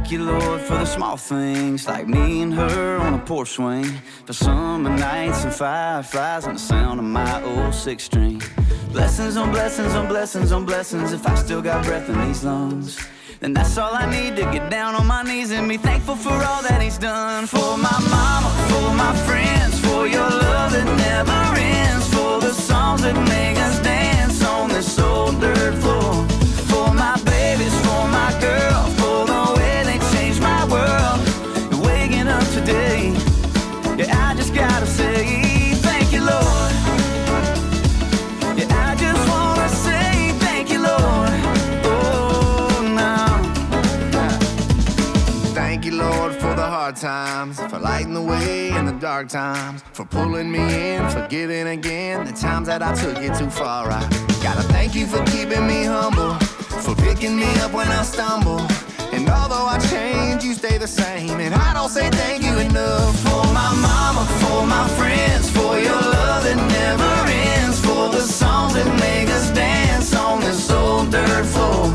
thank you, Lord, for the small things, like me and her on a porch swing, for summer nights and fireflies and the sound of my old six-string. Blessings on blessings on blessings on blessings. If I still got breath in these lungs, then that's all I need to get down on my knees and be thankful for all that he's done. For my mama, for my friends, for your love that never ends, for the songs that make us dance on this old dirt floor. For my babies, for my girl, for the way they changed my world. And waking up today, yeah, I just gotta say thank you, Lord. Yeah, I just wanna say thank you, Lord. Thank you, Lord, for the hard times, for lighting the way in the dark times, for pulling me in, for giving again the times that I took it too far. I gotta thank you for keeping me humble, for picking me up when I stumble. And although I change, you stay the same, and I don't say thank you enough. For my mama, for my friends, for your love that never ends, for the songs that make us dance on this old dirt floor.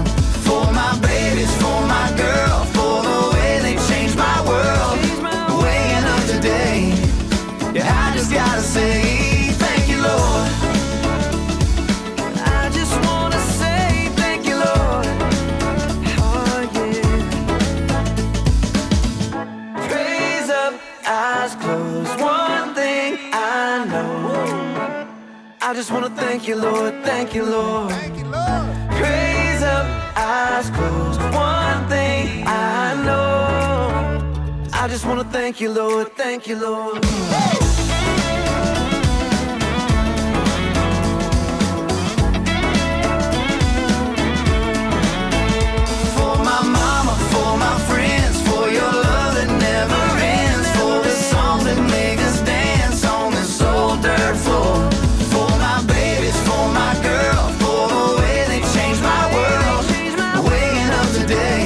For my babies, for my girl, for the way they changed my world. Waking up today, yeah, I just gotta say thank you, Lord. I just wanna say thank you, Lord. Oh yeah. Praise up, eyes closed. One thing I know, I just wanna thank you, Lord. Thank you, Lord. Thank you, Lord. Praise up, eyes closed. One thing I know, I just wanna thank you, Lord. Thank you, Lord. For my mama, for my friends, for your love that never ends, for the songs that make us dance on this old dirt floor. For my babies, for my girl, for the way they changed my world. Waking up today,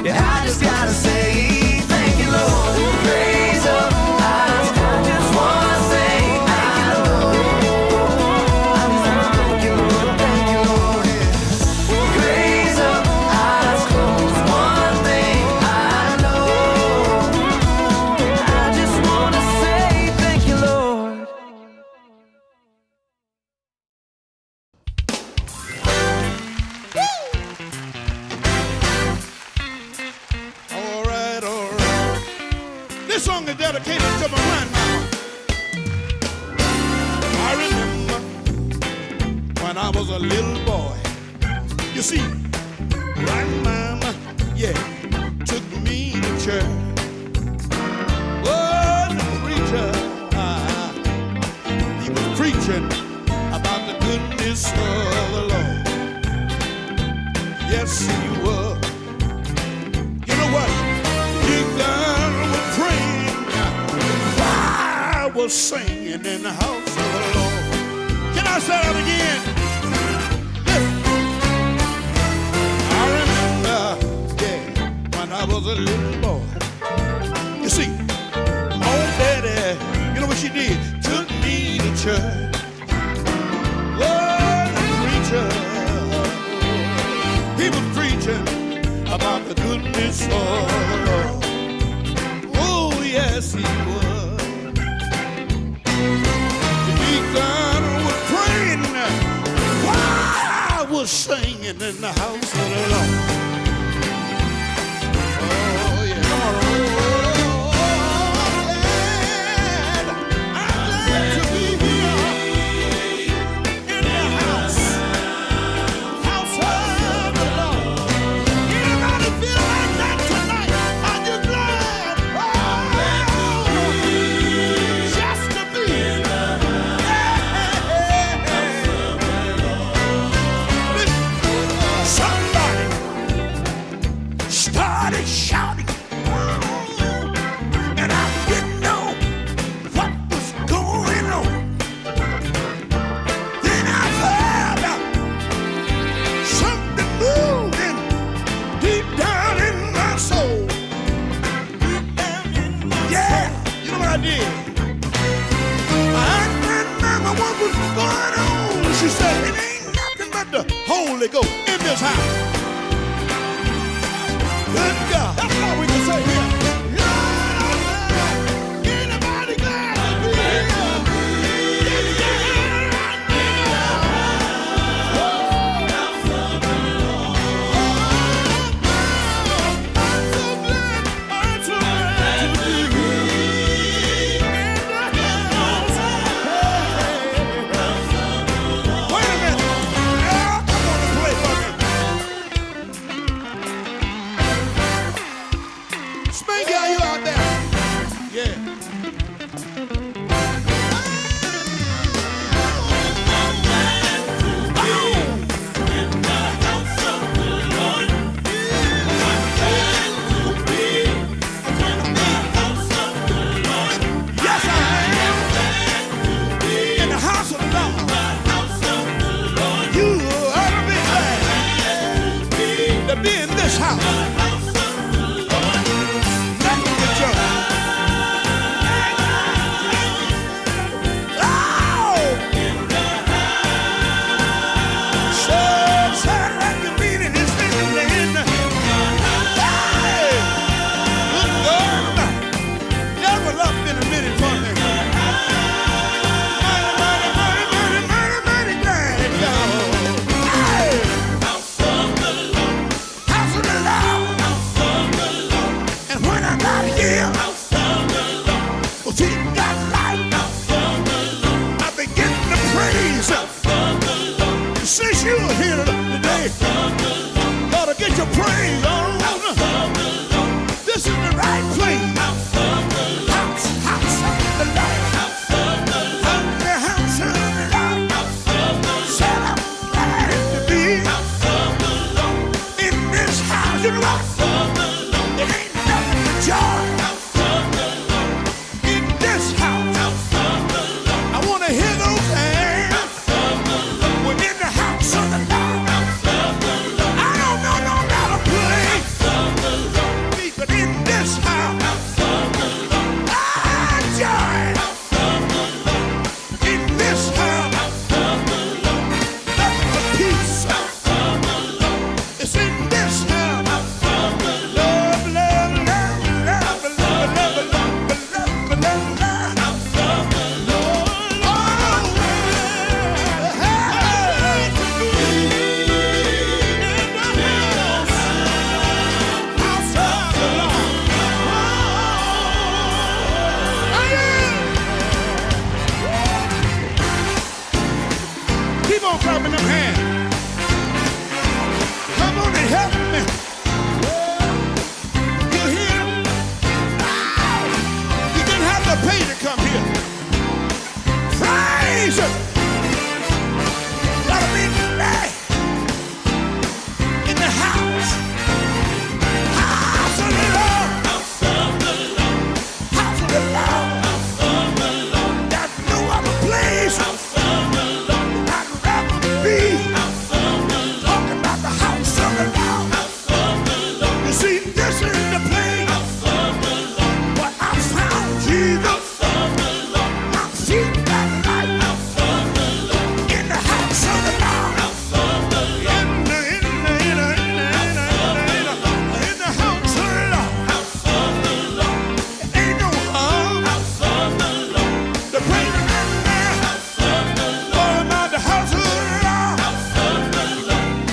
yeah, I just gotta say thank you, Lord. Praise up, eyes closed. Just wanna say thank you, Lord. I just wanna thank you, Lord. Thank you, Lord. Praise up, eyes closed. One thing I know, I just wanna say thank you, Lord. All right, all right. This song is dedicated to my grandmama. I remember when I was a little boy. You see, grandmama, yeah, took me to church. Oh, the preacher, he was preaching about the goodness of the Lord. Yes, he was. You know what? Big God was praying. I was singing in the house of the Lord. Can I say that again? Listen. I remember, yeah, when I was a little boy. You see, old daddy, you know what she did? Took me to church. Oh, the preacher, he was preaching about the goodness of the Lord. Oh, yes, he was. The deacon was praying while I was singing in the house of the Lord. Oh, yeah. Come on. I'm glad to be here in the house of the Lord. Anybody feel like that tonight? Are you glad? Just to be in the somebody started shouting, and I didn't know what was going on. Then I heard something moving deep down in my soul. Yeah, you know what I did? I remember what was going on. She said, it ain't nothing but the Holy Ghost in this house. Good God. listen. Since you're here today, gotta get your praise on. This is the right place. House of the Lord. House of the Lord. Set up right to be in this house. You know what? It ain't nothing but joy in this house. I wanna hear those hands. We're in the house of the Lord. I don't know no other place, but in this house, I joy. In this house, nothing but peace. It's in this house. Love, love, love, love, love, love, love, love, love, keep on clapping them hands. Come on and help me. You hear? You didn't have to pay to come here. Praise Him. Gotta be there in the house. House of the Lord. House of the Lord. Got no other place I'd rather be. Talking about the house of the Lord. You see, this is the place where I found Jesus. I see that light in the house of the Lord. In the house of the Lord. Ain't no harm. The praise in there. All about the house of the Lord.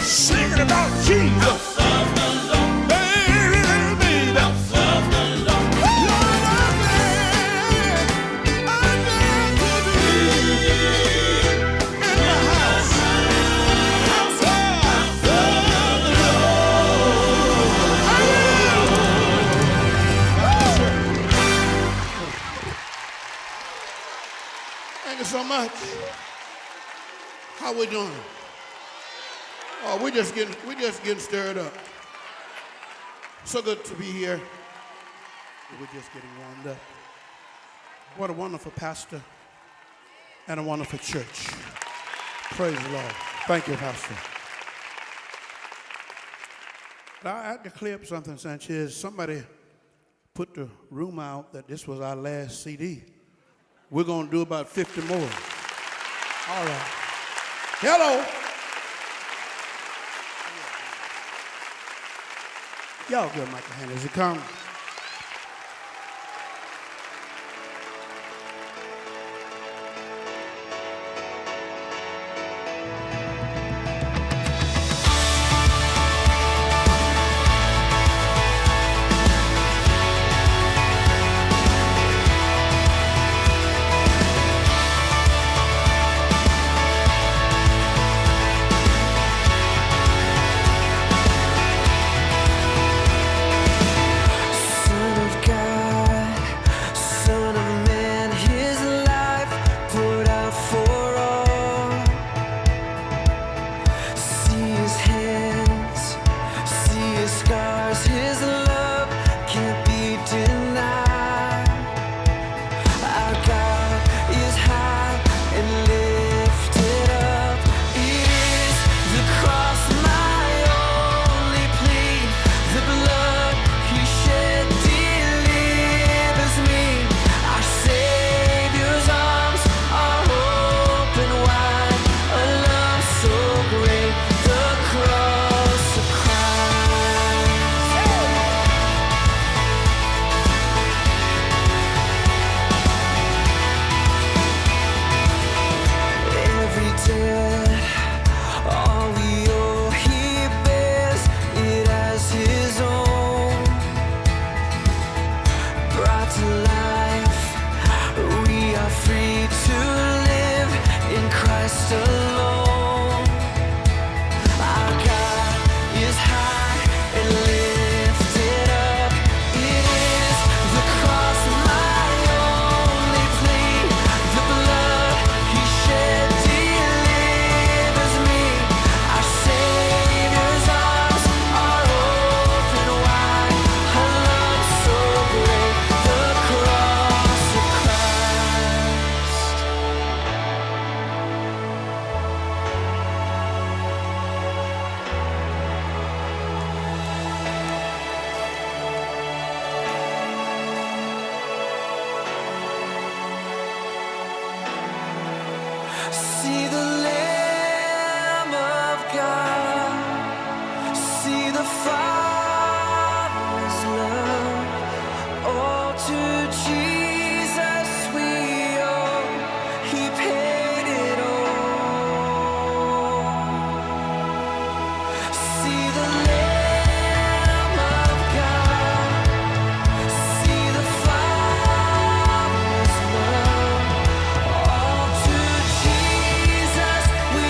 Singing about Jesus. Baby, baby. Lord, I'm glad to be in the house of the Thank you so much. How we doing? Oh, we're just getting stirred up. So good to be here. We're just getting warmed up. What a wonderful pastor and a wonderful church. Praise the Lord. Thank you, Pastor. But I had to clear up something, Sanchez. Somebody put the rumor out that this was our last CD. We're going to do about 50 more. All right. Hello. Y'all give Mike a hand as he comes. alone. Our God is high and lifted up. It is the cross my only plea. The blood He shed delivers me. Our Savior's arms are open wide. A love so great, the cross of Christ. See the Lamb of God. See the Father's love. All to Jesus we owe. He paid it all. See the Lamb of God. See the Father's love. All to Jesus we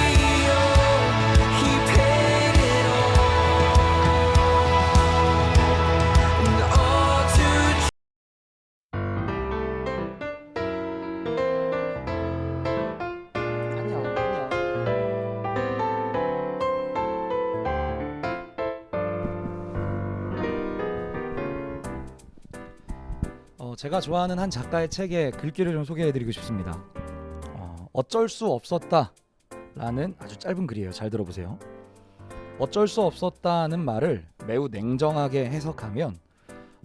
owe. He paid it all. And all to 제가 좋아하는 한 작가의 책의 글귀를 좀 소개해드리고 싶습니다. 어쩔 수 없었다라는 아주 짧은 글이에요. 잘 들어보세요. 어쩔 수 없었다는 말을 매우 냉정하게 해석하면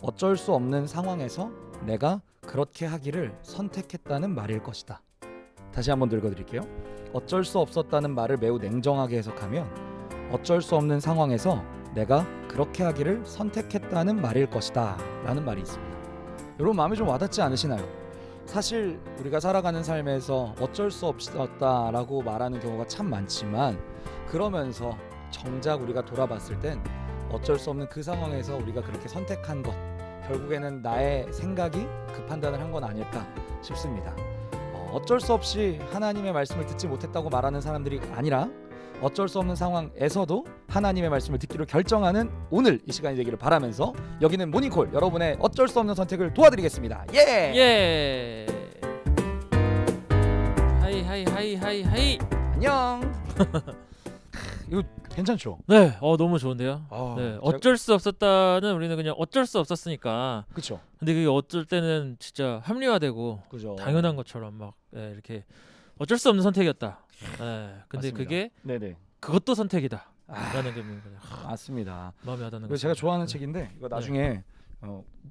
어쩔 수 없는 상황에서 내가 그렇게 하기를 선택했다는 말일 것이다. 다시 한번 읽어드릴게요. 어쩔 수 없었다는 말을 매우 냉정하게 해석하면 어쩔 수 없는 상황에서 내가 그렇게 하기를 선택했다는 말일 것이다 라는 말이 있습니다. 여러분 마음에 좀 와닿지 않으시나요? 사실 우리가 살아가는 삶에서 어쩔 수 없었다라고 말하는 경우가 참 많지만 그러면서 정작 우리가 돌아봤을 땐 어쩔 수 없는 그 상황에서 우리가 그렇게 선택한 것 결국에는 나의 생각이 그 판단을 한 건 아닐까 싶습니다. 어쩔 수 없이 하나님의 말씀을 듣지 못했다고 말하는 사람들이 아니라 어쩔 수 없는 상황에서도 하나님의 말씀을 듣기로 결정하는 오늘 이 시간이 되기를 바라면서 여기는 모닝콜 여러분의 어쩔 수 없는 선택을 도와드리겠습니다. 예! 예. 하이. 안녕. 이거 괜찮죠? 네, 너무 좋은데요. 네, 제가- 어쩔 수 없었다는 우리는 그냥 어쩔 수 없었으니까. 그쵸? 근데 그게 어쩔 때는 진짜 합리화되고 그죠? 당연한 것처럼 막 이렇게 어쩔 수 없는 선택이었다. 근데 맞습니다. 그게 네네. 그것도 선택이다. 아. 라는 게 그냥 맞습니다. 마음에 와닿는 이거 거. 제가 좋아하는 책인데 이거 나중에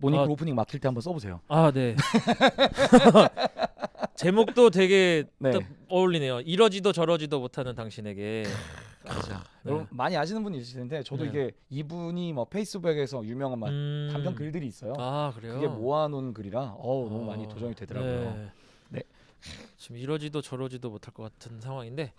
모닝콜 아. 오프닝 막힐 때 한번 써보세요. 아, 네. 제목도 되게 네. 딱 어울리네요. 이러지도 저러지도 못하는 당신에게. 맞아. 네. 여러분 많이 아시는 분이 있을 텐데 저도 네. 이게 이분이 뭐 페이스북에서 유명한 막 단편 글들이 있어요. 아, 그래요? 그게 모아놓은 글이라 너무 많이 도전이 되더라고요. 네. 지금 이러지도 저러지도 못할 것 같은 상황인데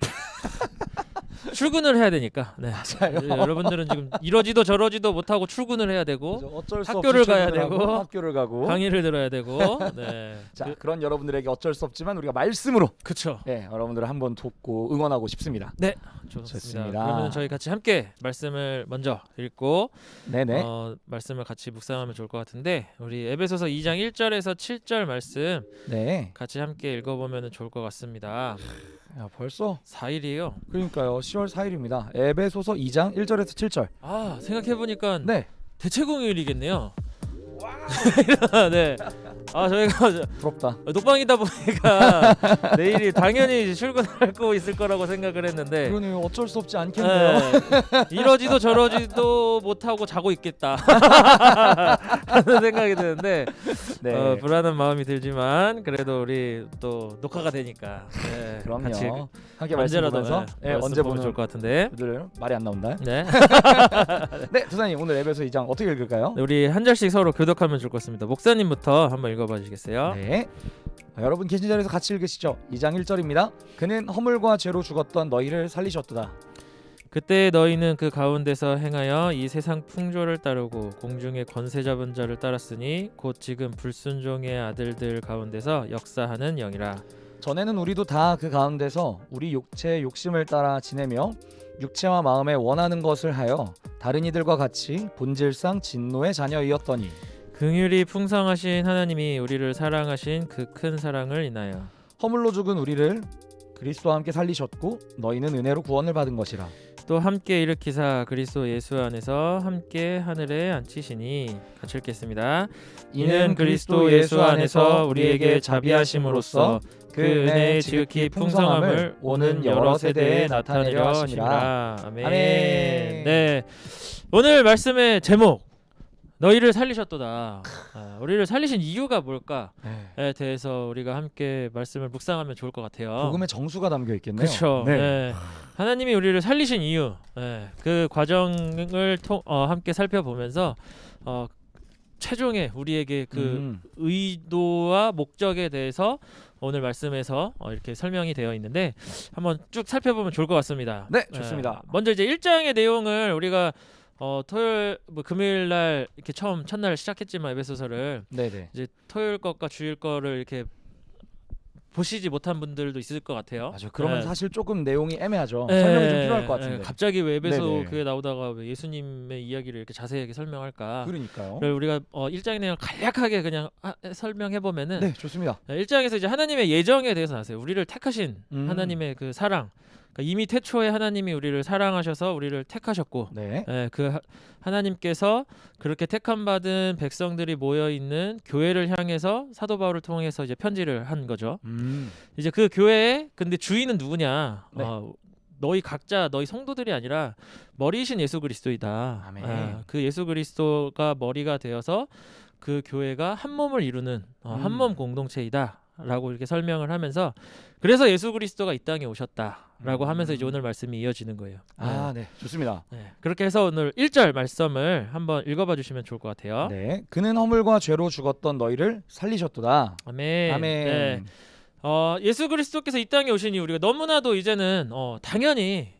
출근을 해야 되니까. 네. 맞아요. 여러분들은 지금 이러지도 저러지도 못하고 출근을 해야 되고 그래서 어쩔 수 학교를 없이 가야 출근을 하고 되고, 학교를 가고 강의를 들어야 되고. 네. 자 그런 여러분들에게 어쩔 수 없지만 우리가 말씀으로 그쵸. 여러분들을 한번 돕고 응원하고 싶습니다. 네, 좋습니다. 좋습니다. 그러면 저희 같이 함께 말씀을 먼저 읽고 네네. 말씀을 같이 묵상하면 좋을 것 같은데 우리 에베소서 2장 1절에서 7절 말씀 네. 같이 함께 읽어보면 좋을 것 같습니다. 야, 벌써 4일이에요. 그러니까요. 10월 4일입니다. 에베소서 2장 1절에서 7절. 아, 생각해보니까 네. 대체공휴일이겠네요. 네. 아, 저희가 부럽다. 녹방이다 보니까 내일이 당연히 출근할 거 있을 거라고 생각을 했는데 그러네요. 어쩔 수 없지 않겠네요. 이러지도 저러지도 못하고 자고 있겠다 하는 생각이 드는데 네. 불안한 마음이 들지만 그래도 우리 또 녹화가 되니까 그럼요. 같이 함께 말씀 언제라도 보면서 말씀 언제 보면 보는 좋을 것 같은데. 들 말이 안 나온다. 네. 네, 도사님 오늘 에베소 2장 어떻게 읽을까요? 네, 우리 한 절씩 서로 교독하면 좋을 것 같습니다. 목사님부터 한번 읽어봐 주시겠어요? 네. 여러분 계신 자리에서 같이 읽으시죠. 2장 1절입니다. 그는 허물과 죄로 죽었던 너희를 살리셨도다. 그때 너희는 그 가운데서 행하여 이 세상 풍조를 따르고 공중의 권세 잡은 자를 따랐으니 곧 지금 불순종의 아들들 가운데서 역사하는 영이라. 전에는 우리도 다 그 가운데서 우리 육체의 욕심을 따라 지내며 육체와 마음에 원하는 것을 하여 다른 이들과 같이 본질상 진노의 자녀이었더니 긍휼이 풍성하신 하나님이 우리를 사랑하신 그 큰 사랑을 인하여 허물로 죽은 우리를 그리스도와 함께 살리셨고 너희는 은혜로 구원을 받은 것이라. 또 함께 일으키사 그리스도 예수 안에서 함께 하늘에 앉히시니. 같이 읽겠습니다. 이는 그리스도 예수 안에서 우리에게 자비하심으로써 그 은혜의 지극히 풍성함을 오는 여러 세대에 나타내려 하심이라. 아멘. 아멘. 네, 오늘 말씀의 제목, 너희를 살리셨도다. 우리를 살리신 이유가 뭘까에 대해서 우리가 함께 말씀을 묵상하면 좋을 것 같아요. 복음의 정수가 담겨 있겠네요. 그렇죠. 네. 하나님이 우리를 살리신 이유, 그 과정을 함께 살펴보면서 최종의 우리에게 그 의도와 목적에 대해서 오늘 말씀에서 이렇게 설명이 되어 있는데 한번 쭉 살펴보면 좋을 것 같습니다. 네, 좋습니다. 먼저 이제 1장의 내용을 우리가 토요일 금요일 날 이렇게 첫날 시작했지만 에베소서를 네네. 이제 토요일 것과 주일 거를 이렇게 보시지 못한 분들도 있을 것 같아요. 맞아. 그러면 사실 조금 내용이 애매하죠. 네. 설명이 좀 필요할 것 같은데. 갑자기 왜 에베소 네네. 교회 나오다가 왜 예수님의 이야기를 이렇게 자세하게 설명할까? 그러니까요. 그래서 우리가 1장의 내용을 간략하게 그냥 설명해 보면은 네, 좋습니다. 1장에서 이제 하나님의 예정에 대해서 나왔어요. 우리를 택하신 하나님의 그 사랑. 그러니까 이미 태초에 하나님이 우리를 사랑하셔서 우리를 택하셨고, 네. 그 하나님께서 그렇게 택함 받은 백성들이 모여 있는 교회를 향해서 사도 바울을 통해서 이제 편지를 한 거죠. 이제 그 교회에 근데 주인은 누구냐? 네. 너희 각자 너희 성도들이 아니라 머리이신 예수 그리스도이다. 아멘. 그 예수 그리스도가 머리가 되어서 그 교회가 한 몸을 이루는 한 몸 공동체이다라고 이렇게 설명을 하면서 그래서 예수 그리스도가 이 땅에 오셨다라고 하면서 이제 오늘 말씀이 이어지는 거예요. 네, 좋습니다. 그렇게 해서 오늘 1절 말씀을 한번 읽어봐 주시면 좋을 것 같아요. 네, 그는 허물과 죄로 죽었던 너희를 살리셨도다. 아멘. 아멘. 네. 예수 그리스도께서 이 땅에 오시니 우리가 너무나도 이제는 당연히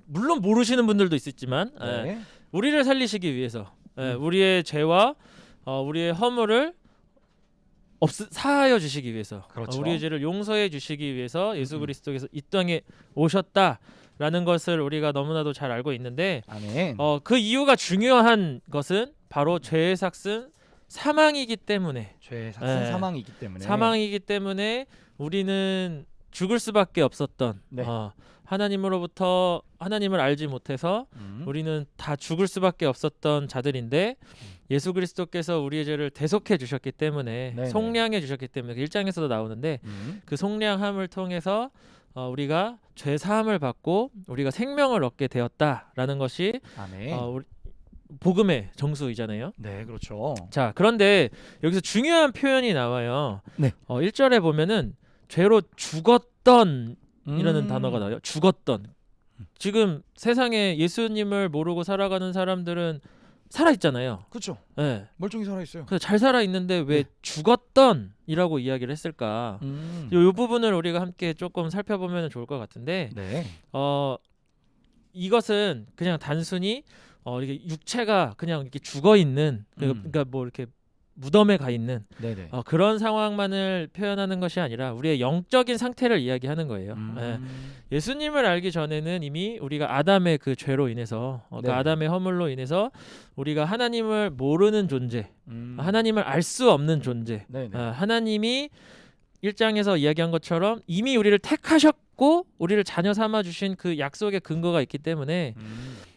물론 모르시는 분들도 있겠지만 네. 우리를 살리시기 위해서 우리의 죄와 우리의 허물을 사하여 주시기 위해서 그렇죠. 우리의 죄를 용서해 주시기 위해서 예수 그리스도께서 이 땅에 오셨다라는 것을 우리가 너무나도 잘 알고 있는데 아멘. 그 이유가 중요한 것은 바로 죄의 삭은 사망이기 때문에 죄의 삭은 사망이기 때문에 사망이기 때문에 우리는 죽을 수밖에 없었던 네. 하나님으로부터 하나님을 알지 못해서 우리는 다 죽을 수밖에 없었던 자들인데 예수 그리스도께서 우리의 죄를 대속해 주셨기 때문에 네네. 속량해 주셨기 때문에 1장에서도 나오는데 그 속량함을 통해서 우리가 죄 사함을 받고 우리가 생명을 얻게 되었다라는 것이 아멘. 복음의 정수이잖아요. 네, 그렇죠. 자, 그런데 여기서 중요한 표현이 나와요. 네. 1절에 보면은 죄로 죽었던 이라는 단어가 나와요. 죽었던. 지금 세상에 예수님을 모르고 살아가는 사람들은 살아 있잖아요. 그렇죠. 네. 멀쩡히 살아 있어요. 그래서 잘 살아 있는데 왜 죽었던이라고 이야기를 했을까? 이 부분을 우리가 함께 조금 살펴보면 좋을 것 같은데, 네. 이것은 그냥 단순히 이게 육체가 그냥 이렇게 죽어 있는 그러니까 뭐 이렇게 무덤에 가 있는 네네. 그런 상황만을 표현하는 것이 아니라 우리의 영적인 상태를 이야기하는 거예요. 예수님을 알기 전에는 이미 우리가 아담의 그 죄로 인해서 그 아담의 허물로 인해서 우리가 하나님을 모르는 존재, 하나님을 알 수 없는 존재, 하나님이 1장에서 이야기한 것처럼 이미 우리를 택하셨고 우리를 자녀 삼아 주신 그 약속의 근거가 있기 때문에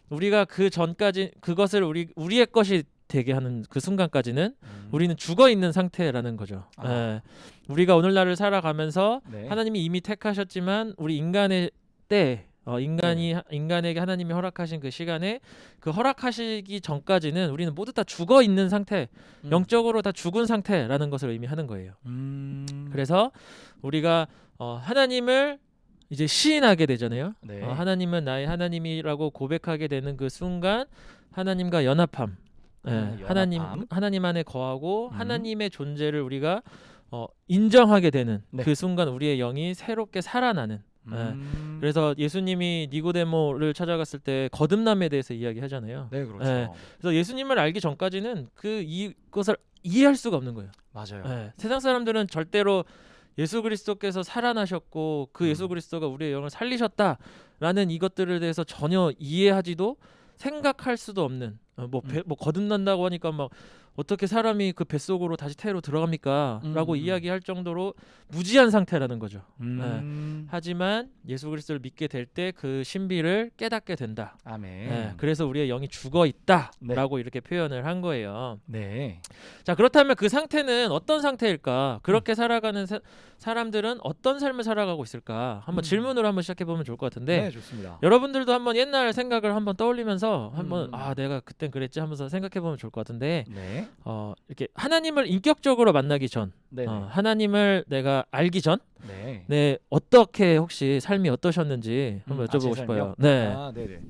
우리가 그 전까지 그것을 우리의 것이 되게 하는 그 순간까지는 우리는 죽어 있는 상태라는 거죠. 우리가 오늘날을 살아가면서 하나님이 이미 택하셨지만 우리 인간의 때 인간에게 하나님이 허락하신 그 시간에 그 허락하시기 전까지는 우리는 모두 다 죽어 있는 상태, 영적으로 다 죽은 상태라는 것을 의미하는 거예요. 그래서 우리가 하나님을 이제 시인하게 되잖아요. 네. 하나님은 나의 하나님이라고 고백하게 되는 그 순간 하나님과 연합함. 하나님 안에 거하고 하나님의 존재를 우리가 인정하게 되는 그 순간 우리의 영이 새롭게 살아나는. 그래서 예수님이 니고데모를 찾아갔을 때 거듭남에 대해서 이야기하잖아요. 네, 그렇죠. 그래서 예수님을 알기 전까지는 이것을 이해할 수가 없는 거예요. 맞아요. 세상 사람들은 절대로 예수 그리스도께서 살아나셨고 그 예수 그리스도가 우리의 영을 살리셨다라는 이것들에 대해서 전혀 이해하지도 생각할 수도 없는 뭐 거듭난다고 하니까 막 어떻게 사람이 그 뱃속으로 다시 태로 들어갑니까? 라고 이야기할 정도로 무지한 상태라는 거죠. 하지만 예수 그리스도를 믿게 될 때 그 신비를 깨닫게 된다. 아멘. 그래서 우리의 영이 죽어 있다 네. 라고 이렇게 표현을 한 거예요. 네. 자, 그렇다면 그 상태는 어떤 상태일까? 그렇게 살아가는 사람들은 어떤 삶을 살아가고 있을까? 한번 질문으로 한번 시작해 보면 좋을 것 같은데 네, 좋습니다. 여러분들도 한번 옛날 생각을 한번 떠올리면서 한번 내가 그땐 그랬지 하면서 생각해 보면 좋을 것 같은데 네. 이렇게 하나님을 인격적으로 만나기 전 네. 하나님을 내가 알기 전 네. 네, 어떻게 혹시 삶이 어떠셨는지 한번 제 여쭤보고 삶이요? 싶어요. 네. 네네.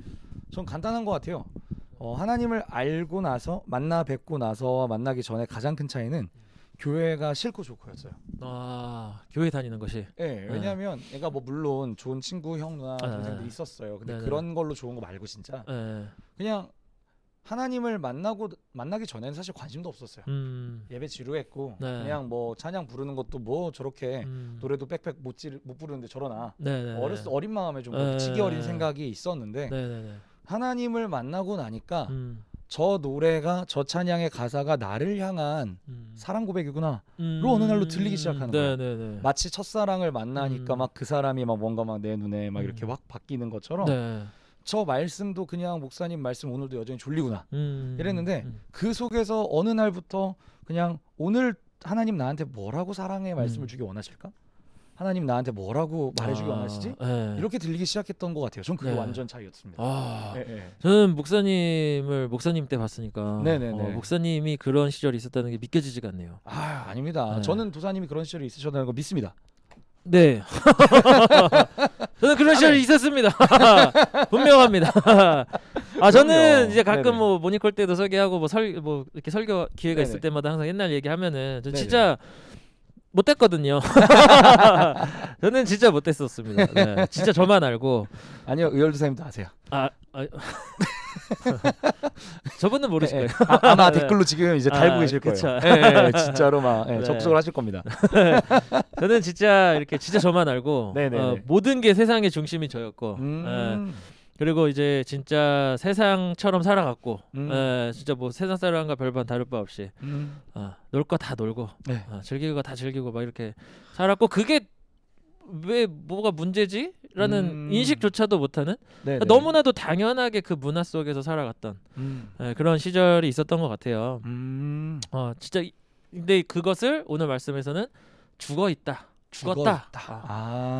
전 간단한 것 같아요. 하나님을 알고 나서 만나 뵙고 나서 만나기 전에 가장 큰 차이는 교회가 싫고 좋고였어요. 교회 다니는 것이. 네, 왜냐하면 애가 뭐 물론 좋은 친구, 형, 누나, 동생들이 있었어요. 근데 네네. 그런 걸로 좋은 거 말고 진짜 그냥 하나님을 만나기 전에는 사실 관심도 없었어요. 예배 지루했고 네. 그냥 뭐 찬양 부르는 것도 뭐 저렇게 노래도 빽빽 못 부르는데 저러나 어린 마음에 좀 치기 어린 생각이 있었는데 하나님을 만나고 나니까 저 노래가 저 찬양의 가사가 나를 향한 사랑 고백이구나 로 어느 날로 들리기 시작하는 거예요. 마치 첫사랑을 만나니까 막 그 사람이 막 뭔가 막 내 눈에 막 이렇게 확 바뀌는 것처럼 저 말씀도 그냥 목사님 말씀 오늘도 여전히 졸리구나 이랬는데 그 속에서 어느 날부터 그냥 오늘 하나님 나한테 뭐라고 사랑의 말씀을 주기 원하실까? 하나님 나한테 뭐라고 말해주기 원하시지? 이렇게 들리기 시작했던 것 같아요. 전 그게 완전 차이였습니다. 저는 목사님을 목사님 때 봤으니까 목사님이 그런 시절이 있었다는 게 믿겨지지가 않네요. 아닙니다. 저는 도사님이 그런 시절이 있으셨다는 거 믿습니다. 네. 저는 그런 시절이 있었습니다. 분명합니다. 저는 그럼요. 이제 가끔 네네. 뭐 모니콜 때도 설계하고 뭐 이렇게 설교 기회가 네네. 있을 때마다 항상 옛날 얘기하면은 저 네네. 진짜 못됐거든요. 저는 진짜 못됐었습니다. 네. 진짜 저만 알고. 아니요, 의열도사님도 아세요. 저분은 모르실 거예요. 아마 댓글로 지금 이제 달고 계실 그쵸. 거예요. 네, 진짜로 막 네. 적극적으로 하실 겁니다. 저는 진짜 이렇게 진짜 저만 알고 네네네. 모든 게 세상의 중심이 저였고 그리고 이제 진짜 세상처럼 살아갔고 진짜 뭐 세상 사람과 별반 다를 바 없이 놀 거 다 놀고 네. 즐길 거 다 즐기고 막 이렇게 살았고 그게 왜 뭐가 문제지? 라는 인식조차도 못하는 네네. 너무나도 당연하게 그 문화 속에서 살아갔던 그런 시절이 있었던 것 같아요. 진짜 근데 그것을 오늘 말씀에서는 죽었다.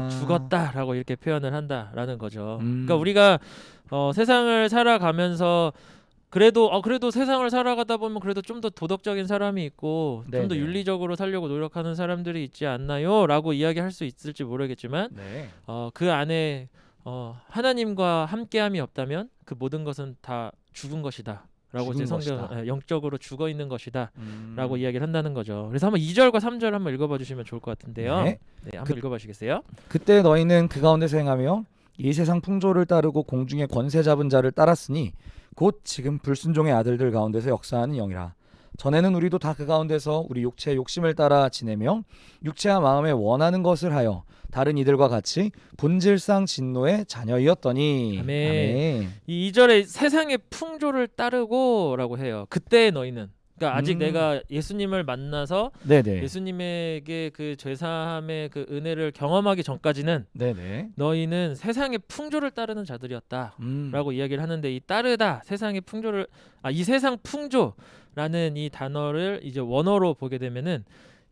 죽었다라고 이렇게 표현을 한다라는 거죠. 그러니까 우리가 세상을 살아가면서 그래도 세상을 살아가다 보면 그래도 좀 더 도덕적인 사람이 있고 좀 더 네네. 윤리적으로 살려고 노력하는 사람들이 있지 않나요? 라고 이야기할 수 있을지 모르겠지만 네. 그 안에 하나님과 함께함이 없다면 그 모든 것은 다 죽은 것이다. 라고 이제 죽은 성경 것이다. 영적으로 죽어 있는 것이다. 라고 이야기를 한다는 거죠. 그래서 한번 2절과 3절 한번 읽어봐 주시면 좋을 것 같은데요. 네. 네, 한번 읽어봐 주시겠어요? 그때 너희는 그 가운데서 행하며 이 세상 풍조를 따르고 공중의 권세 잡은 자를 따랐으니 곧 지금 불순종의 아들들 가운데서 역사하는 영이라. 전에는 우리도 다 그 가운데서 우리 육체의 욕심을 따라 지내며 육체와 마음에 원하는 것을 하여 다른 이들과 같이 본질상 진노의 자녀이었더니. 아멘. 이 2절에 세상의 풍조를 따르고라고 해요. 그때 너희는 그러니까 아직 내가 예수님을 만나서 네네. 예수님에게 그 죄사함의 그 은혜를 경험하기 전까지는 네네. 너희는 세상의 풍조를 따르는 자들이었다라고 이야기를 하는데 이 따르다 세상의 풍조를 이 세상 풍조라는 이 단어를 이제 원어로 보게 되면은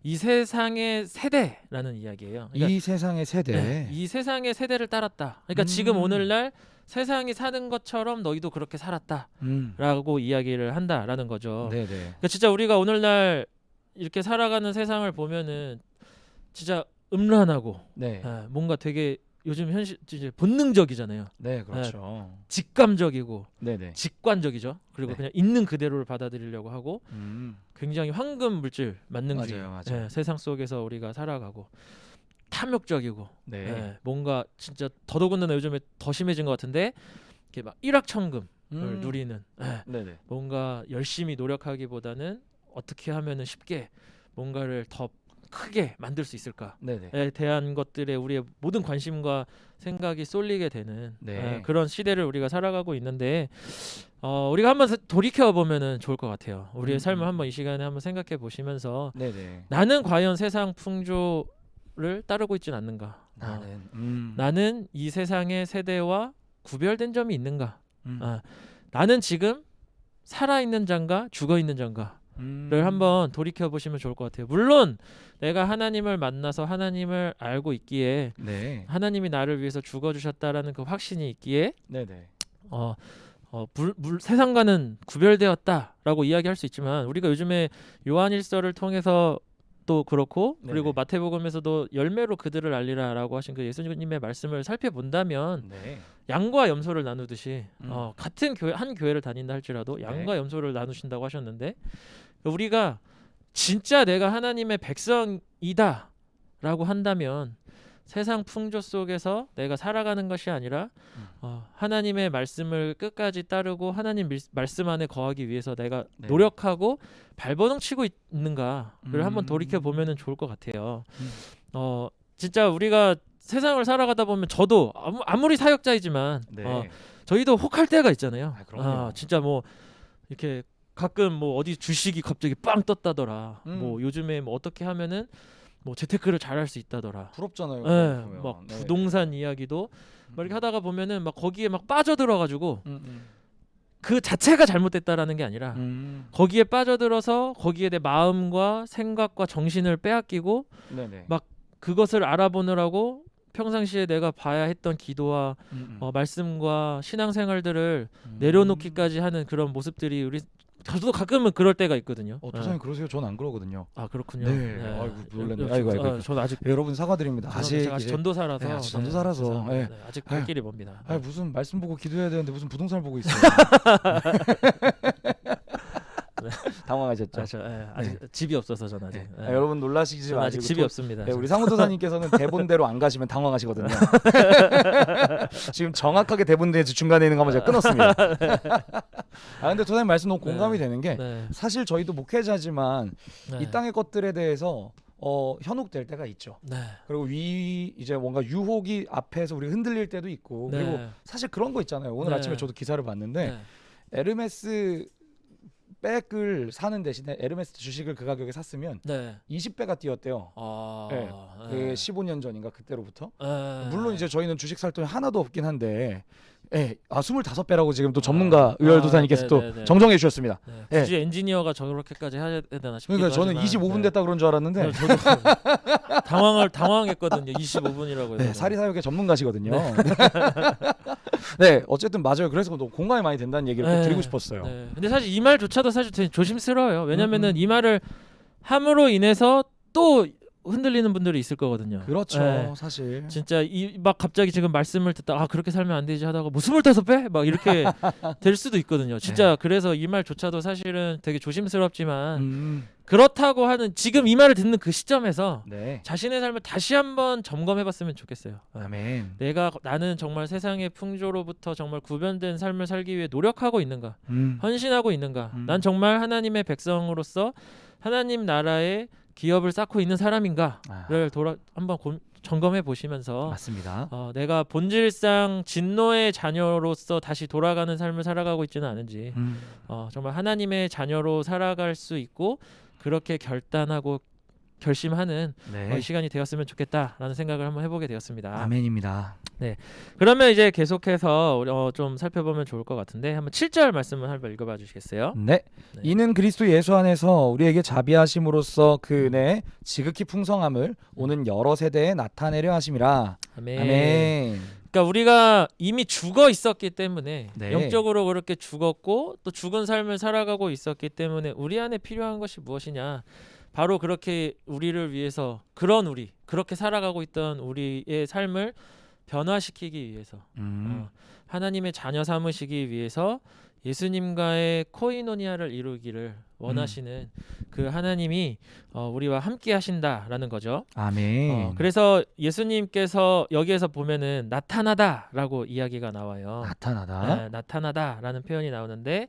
이 세상의 세대라는 이야기예요. 그러니까 이 세상의 세대. 이 세상의 세대를 따랐다. 그러니까 지금 오늘날 세상이 사는 것처럼 너희도 그렇게 살았다라고 이야기를 한다라는 거죠. 네네. 그러니까 진짜 우리가 오늘날 이렇게 살아가는 세상을 보면은 진짜 음란하고 네. 뭔가 되게 요즘 현실 이제 본능적이잖아요. 네, 그렇죠. 직감적이고 네네. 직관적이죠. 그리고 네. 그냥 있는 그대로를 받아들이려고 하고 굉장히 황금 물질 만능주의 맞아요. 세상 속에서 우리가 살아가고 탐욕적이고 네. 뭔가 진짜 더더군다나 요즘에 더 심해진 것 같은데 이렇게 막 일확천금을 누리는 네네. 뭔가 열심히 노력하기보다는 어떻게 하면은 쉽게 뭔가를 더 크게 만들 수 있을까에 네네. 대한 것들에 우리의 모든 관심과 생각이 쏠리게 되는 네. 그런 시대를 우리가 살아가고 있는데 우리가 한번 돌이켜 보면은 좋을 것 같아요. 우리의 삶을 한번 이 시간에 한번 생각해 보시면서 네네. 나는 과연 세상 풍조를 따르고 있지는 않는가? 나는 이 세상의 세대와 구별된 점이 있는가? 나는 지금 살아 있는 자인가 죽어 있는 자인가? 를 한번 돌이켜 보시면 좋을 것 같아요. 물론 내가 하나님을 만나서 하나님을 알고 있기에 네. 하나님이 나를 위해서 죽어 주셨다라는 그 확신이 있기에 네네. 세상과는 구별되었다라고 이야기할 수 있지만 우리가 요즘에 요한일서를 통해서 또 그렇고 그리고 네네. 마태복음에서도 열매로 그들을 알리라라고 하신 그 예수님의 말씀을 살펴본다면 네. 양과 염소를 나누듯이 음. 같은 교회 한 교회를 다닌다 할지라도 양과 염소를 나누신다고 하셨는데 우리가 진짜 내가 하나님의 백성이다라고 한다면 세상 풍조 속에서 내가 살아가는 것이 아니라 하나님의 말씀을 끝까지 따르고 하나님 말씀 안에 거하기 위해서 내가 네. 노력하고 발버둥 치고 있는가를 한번 돌이켜 보면은 좋을 것 같아요. 진짜 우리가 세상을 살아가다 보면 저도 아무리 사역자이지만 네. 저희도 혹할 때가 있잖아요. 그럼요. 진짜 뭐 이렇게 가끔 뭐 어디 주식이 갑자기 빵 떴다더라. 음. 뭐 요즘에 뭐 어떻게 하면은 뭐 재테크를 잘할 수 있다더라. 부럽잖아요. 예, 보면. 막 네. 부동산 이야기도 막 이렇게 하다가 보면은 막 거기에 막 빠져들어가지고 그 자체가 잘못됐다라는 게 아니라 거기에 빠져들어서 거기에 내 마음과 생각과 정신을 빼앗기고 네네. 막 그것을 알아보느라고 평상시에 내가 봐야 했던 기도와 말씀과 신앙생활들을 내려놓기까지 하는 그런 모습들이 저도 가끔은 그럴 때가 있거든요. 도사님 그러세요? 전 안 그러거든요. 아 그렇군요. 네. 아이고 놀랐네. 아이고. 저는 아직 여러분 사과드립니다. 제가 아직 전도사라서 네, 아직 전도사라서. 죄송합니다. 네. 네, 아직 갈 길이 멉니다. 무슨 말씀 보고 기도해야 되는데 무슨 부동산을 보고 있어요. 당황하셨죠? 아직 집이 없어서 저는 아직. 네. 여러분 놀라시지 저는 아직 마시고 집이 없습니다. 우리 상무도사님께서는 대본대로 안 가시면 당황하시거든요. 지금 정확하게 대본대 중간에 있는 거 한번 제가 끊었습니다. 근데 도사님 말씀 너무 공감이 되는 게 사실 저희도 목회자지만 이 땅의 것들에 대해서 현혹될 때가 있죠. 그리고 이제 뭔가 유혹이 앞에서 우리 흔들릴 때도 있고 그리고 사실 그런 거 있잖아요. 오늘 아침에 저도 기사를 봤는데 에르메스 백을 사는 대신에 에르메스 주식을 그 가격에 샀으면 20배가 뛰었대요. 그 15년 전인가 그때로부터. 물론 이제 저희는 주식 살 돈이 하나도 없긴 한데 25배라고 지금 또 전문가 의열도사님께서 또 정정해 주셨습니다. 굳이 엔지니어가 저렇게까지 해야 되나 싶기도 그러니까 저는 하지만, 25분 됐다 그런 줄 알았는데 저도 당황했거든요. 25분이라고 해서. 사리사욕의 전문가시거든요. 어쨌든 맞아요. 그래서 너무 공감이 많이 된다는 얘기를 꼭 드리고 싶었어요. 근데 사실 이 말조차도 사실 되게 조심스러워요. 왜냐면은 이 말을 함으로 인해서 또 흔들리는 분들이 있을 거거든요. 그렇죠. 사실 진짜 막 갑자기 지금 말씀을 듣다 그렇게 살면 안 되지 하다가 뭐 25배? 막 이렇게 될 수도 있거든요. 진짜 그래서 이 말조차도 사실은 되게 조심스럽지만 그렇다고 하는 지금 이 말을 듣는 그 시점에서 자신의 삶을 다시 한번 점검해봤으면 좋겠어요. 아멘. 나는 정말 세상의 풍조로부터 정말 구별된 삶을 살기 위해 노력하고 있는가? 헌신하고 있는가? 난 정말 하나님의 백성으로서 하나님 나라의 기업을 쌓고 있는 사람인가를 한번 점검해 보시면서 맞습니다. 내가 본질상 진노의 자녀로서 다시 돌아가는 삶을 살아가고 있지는 않은지 정말 하나님의 자녀로 살아갈 수 있고 그렇게 결단하고 결심하는 이 시간이 되었으면 좋겠다라는 생각을 한번 해보게 되었습니다. 아멘입니다. 그러면 이제 계속해서 좀 살펴보면 좋을 것 같은데 한번 7절 말씀을 한번 읽어봐 주시겠어요? 이는 그리스도 예수 안에서 우리에게 자비하심으로써 그 은혜의 지극히 풍성함을 오는 여러 세대에 나타내려 하심이라. 아멘. 그러니까 우리가 이미 죽어 있었기 때문에 영적으로 그렇게 죽었고 또 죽은 삶을 살아가고 있었기 때문에 우리 안에 필요한 것이 무엇이냐? 바로 그렇게 우리를 위해서 그렇게 살아가고 있던 우리의 삶을 변화시키기 위해서 하나님의 자녀 삼으시기 위해서 예수님과의 코이노니아를 이루기를 원하시는 그 하나님이 우리와 함께 하신다라는 거죠. 아멘. 그래서 예수님께서 여기에서 보면은 나타나다라고 이야기가 나와요. 나타나다라는 표현이 나오는데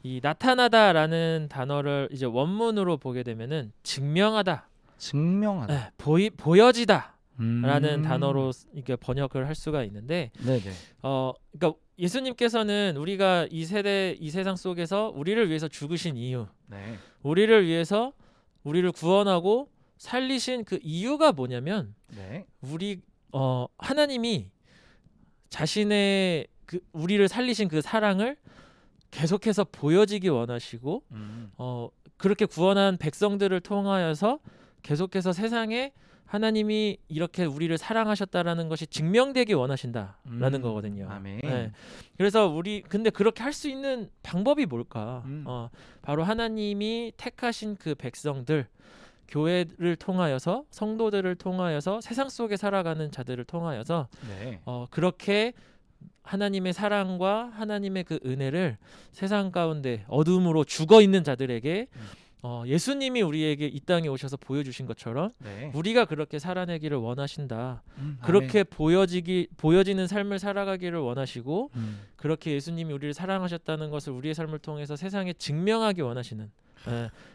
이 나타나다라는 단어를 이제 원문으로 보게 되면은 증명하다 증명하다. 보여지다라는 단어로 이게 번역을 할 수가 있는데, 네네. 그러니까 예수님께서는 우리가 이 세상 속에서 우리를 위해서 죽으신 이유, 네. 우리를 위해서 우리를 구원하고 살리신 그 이유가 뭐냐면, 네. 하나님이 자신의 그 우리를 살리신 그 사랑을 계속해서 보여지기 원하시고, 그렇게 구원한 백성들을 통하여서 계속해서 세상에 하나님이 이렇게 우리를 사랑하셨다라는 것이 증명되기 원하신다라는 거거든요. 아멘. 네. 그래서 근데 그렇게 할 수 있는 방법이 뭘까? 바로 하나님이 택하신 그 백성들, 교회를 통하여서, 성도들을 통하여서, 세상 속에 살아가는 자들을 통하여서 네. 그렇게 하나님의 사랑과 하나님의 그 은혜를 세상 가운데 어둠으로 죽어 있는 자들에게 예수님이 우리에게 이 땅에 오셔서 보여주신 것처럼 네. 우리가 그렇게 살아내기를 원하신다. 그렇게 보여지는 삶을 살아가기를 원하시고, 그렇게 예수님이 우리를 사랑하셨다는 것을 우리의 삶을 통해서 세상에 증명하기 원하시는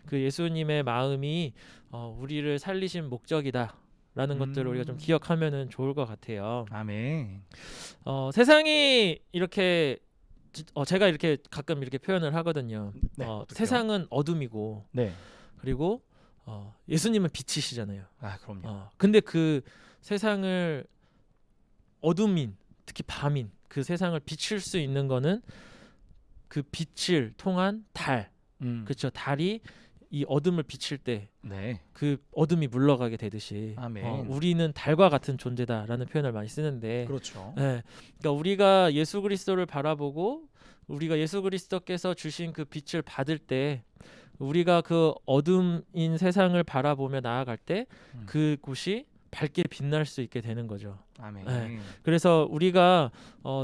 그 예수님의 마음이 우리를 살리신 목적이다라는 것들을 우리가 좀 기억하면은 좋을 것 같아요. 아멘. 세상이 이렇게 제가 이렇게 가끔 이렇게 표현을 하거든요. 네, 어떡해요? 세상은 어둠이고, 네. 그리고 예수님은 빛이시잖아요. 아, 그럼요. 근데 그 세상을 어둠인, 특히 밤인 그 세상을 비칠 수 있는 거는 그 빛을 통한 달, 그렇죠. 달이 이 어둠을 비칠 때 그 네. 어둠이 물러가게 되듯이 아멘. 우리는 달과 같은 존재다라는 표현을 많이 쓰는데, 그렇죠. 네, 그러니까 우리가 예수 그리스도를 바라보고 우리가 예수 그리스도께서 주신 그 빛을 받을 때, 우리가 그 어둠인 세상을 바라보며 나아갈 때 그곳이 밝게 빛날 수 있게 되는 거죠. 아멘. 네. 그래서 우리가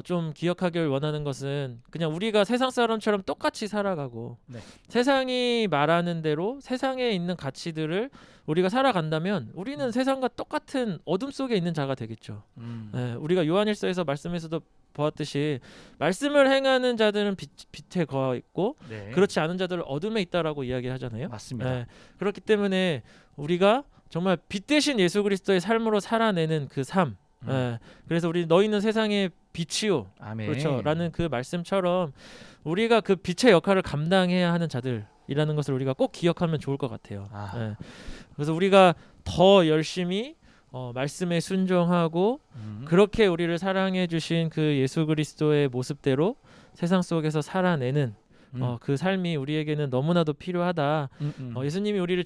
좀 기억하길 원하는 것은, 그냥 우리가 세상 사람처럼 똑같이 살아가고 네. 세상이 말하는 대로 세상에 있는 가치들을 우리가 살아간다면 우리는 세상과 똑같은 어둠 속에 있는 자가 되겠죠. 네. 우리가 요한일서에서 말씀에서도 보았듯이 말씀을 행하는 자들은 빛에 거하 있고, 네. 그렇지 않은 자들은 어둠에 있다라고 이야기하잖아요. 맞습니다. 네. 그렇기 때문에 우리가 정말 빛 대신 예수 그리스도의 삶으로 살아내는 그 삶. 그래서 너희는 세상의 빛이요. 아멘. 그렇죠. 라는 그 말씀처럼 우리가 그 빛의 역할을 감당해야 하는 자들이라는 것을 우리가 꼭 기억하면 좋을 것 같아요. 그래서 우리가 더 열심히 말씀에 순종하고 그렇게 우리를 사랑해 주신 그 예수 그리스도의 모습대로 세상 속에서 살아내는 그 삶이 우리에게는 너무나도 필요하다. 예수님이 우리를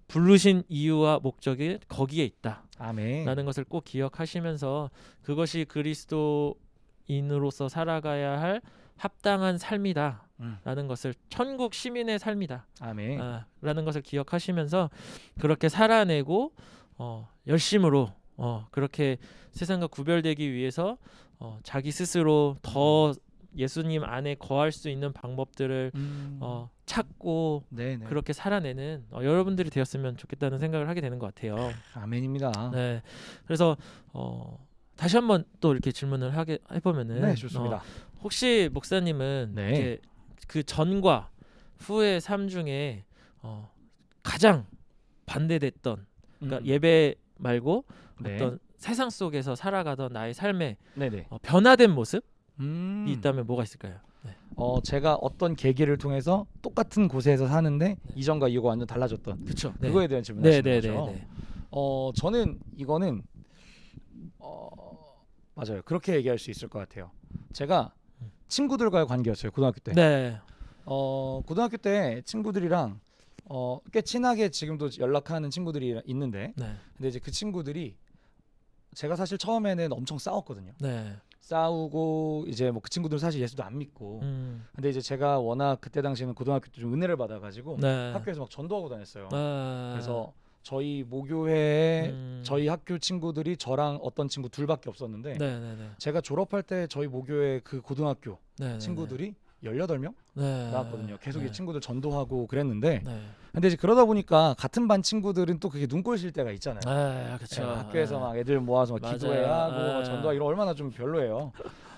부르신 이유와 목적이 거기에 있다. 아멘. 라는 것을 꼭 기억하시면서, 그것이 그리스도인으로서 살아가야 할 합당한 삶이다. 라는 것을, 천국 시민의 삶이다. 아멘. 라는 것을 기억하시면서 그렇게 살아내고 열심으로 그렇게 세상과 구별되기 위해서 자기 스스로 더 예수님 안에 거할 수 있는 방법들을 찾고 네네. 그렇게 살아내는 여러분들이 되었으면 좋겠다는 생각을 하게 되는 것 같아요. 아멘입니다. 네, 그래서 다시 한번 또 이렇게 질문을 해보면은, 네, 좋습니다. 혹시 목사님은 네. 이렇게 그 전과 후의 삶 중에 가장 반대됐던, 그러니까 예배 말고 네. 어떤 세상 속에서 살아가던 나의 삶에 네네. 변화된 모습이 있다면 뭐가 있을까요? 네. 제가 어떤 계기를 통해서 똑같은 곳에서 사는데 이전과 이후가 완전 달라졌던 그렇죠. 그거에 대한 질문하시는 거죠. 네. 저는 이거는 맞아요. 그렇게 얘기할 수 있을 것 같아요. 제가 친구들과의 관계였어요. 고등학교 때. 네. 고등학교 때 친구들이랑 꽤 친하게 지금도 연락하는 친구들이 있는데, 네. 근데 이제 그 친구들이 제가 사실 처음에는 엄청 싸웠거든요. 네. 싸우고 이제 뭐 그 친구들은 사실 예수도 안 믿고, 근데 이제 제가 워낙 그때 당시에는 고등학교 때 좀 은혜를 받아가지고 네. 학교에서 막 전도하고 다녔어요. 아. 그래서 저희 모교회에 저희 학교 친구들이 저랑 어떤 친구 둘밖에 없었는데, 네네네. 제가 졸업할 때 저희 모교회 그 고등학교 네네네. 친구들이 18명 네. 나왔거든요. 계속 네. 이 친구들 전도하고 그랬는데, 네. 근데 이제 그러다 보니까 같은 반 친구들은 또 그게 눈꼴 실 때가 있잖아요. 그렇죠. 네, 학교에서 막 애들 모아서 막 맞아요. 기도해야 하고 막 전도하고 이런 얼마나 좀 별로예요.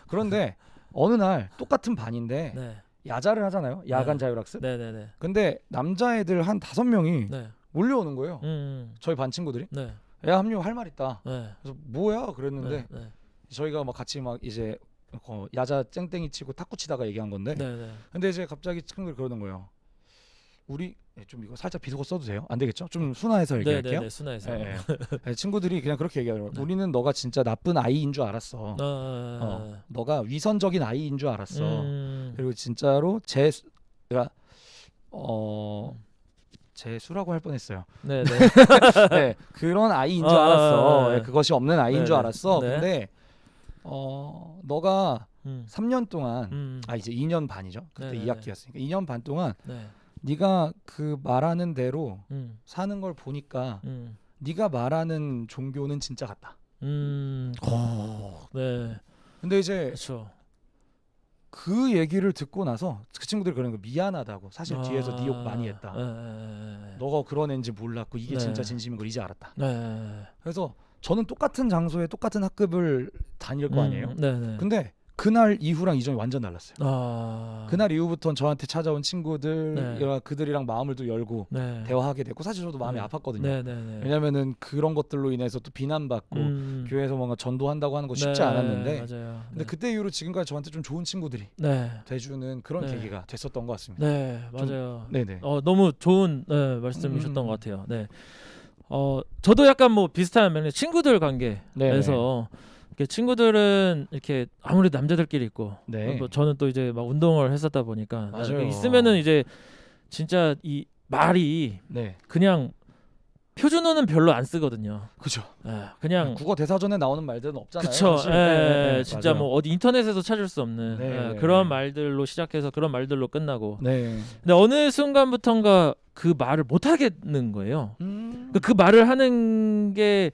그런데 어느 날 똑같은 반인데 네. 야자를 하잖아요. 야간 네. 자율학습. 네네네. 근데 남자애들 한 5명이 네. 몰려오는 거예요. 음. 저희 반 친구들이 네. 야 합류 할 말 있다. 네. 그래서 뭐야 그랬는데 네. 저희가 막 같이 막 이제 야자 땡땡이 치고 탁구 치다가 얘기한 건데 네. 네. 근데 이제 갑자기 친구들이 그러는 거예요. 우리 좀 이거 살짝 비속어 써도 돼요? 안 되겠죠? 좀 순화해서 얘기할게요. 네. 순화해서. 예, 예. 친구들이 그냥 그렇게 얘기하더라고요. 네. 우리는 너가 진짜 나쁜 아이인 줄 알았어. 너가 위선적인 아이인 줄 알았어. 그리고 진짜로 제가 재수라고 할 뻔했어요. 네. 네, 그런 아이인 줄 알았어. 네. 그것이 없는 아이인 네, 줄 네. 알았어. 네. 근데 너가 3년 동안 이제 2년 반이죠. 그때 네, 2학기였으니까 2년 반 동안 네. 네가 그 말하는 대로 음. 사는 걸 보니까 음. 네가 말하는 종교는 진짜 같다. 네. 근데 이제 그렇죠. 그 얘기를 듣고 나서 그 친구들이 그러는 거 미안하다고. 사실 뒤에서 네 욕 많이 했다. 네. 너가 그런 애인지 몰랐고 이게 네. 진짜 진심인 걸 이제 알았다. 네. 그래서 저는 똑같은 장소에 똑같은 학급을 다닐 거 아니에요. 네. 근데 그날 이후랑 이전이 완전 달랐어요. 그날 이후부터는 저한테 찾아온 친구들 네. 그들이랑 마음을 또 열고 네. 대화하게 됐고 사실 저도 마음이 네. 아팠거든요. 네. 왜냐면은 그런 것들로 인해서 또 비난받고 교회에서 뭔가 전도한다고 하는 거 쉽지 네. 않았는데 맞아요. 근데 그때 이후로 지금까지 저한테 좀 좋은 친구들이 네. 돼주는 그런 네. 계기가 됐었던 것 같습니다. 네, 맞아요. 네네. 너무 좋은 말씀이셨던 것 같아요. 네. 저도 약간 뭐 비슷한 면에 친구들 관계에서 이렇게 친구들은 이렇게 아무래도 남자들끼리 있고 네. 뭐 저는 또 이제 막 운동을 했었다 보니까 맞아요. 있으면은 이제 진짜 이 말이 네. 그냥 표준어는 별로 안 쓰거든요. 그죠. 그냥 국어 대사전에 나오는 말들은 없잖아요. 그쵸. 사실. 진짜 맞아요. 뭐 어디 인터넷에서 찾을 수 없는 네. 그런 말들로 시작해서 그런 말들로 끝나고. 네. 근데 어느 순간부턴가 그 말을 못 하겠는 거예요. 그 말을 하는 게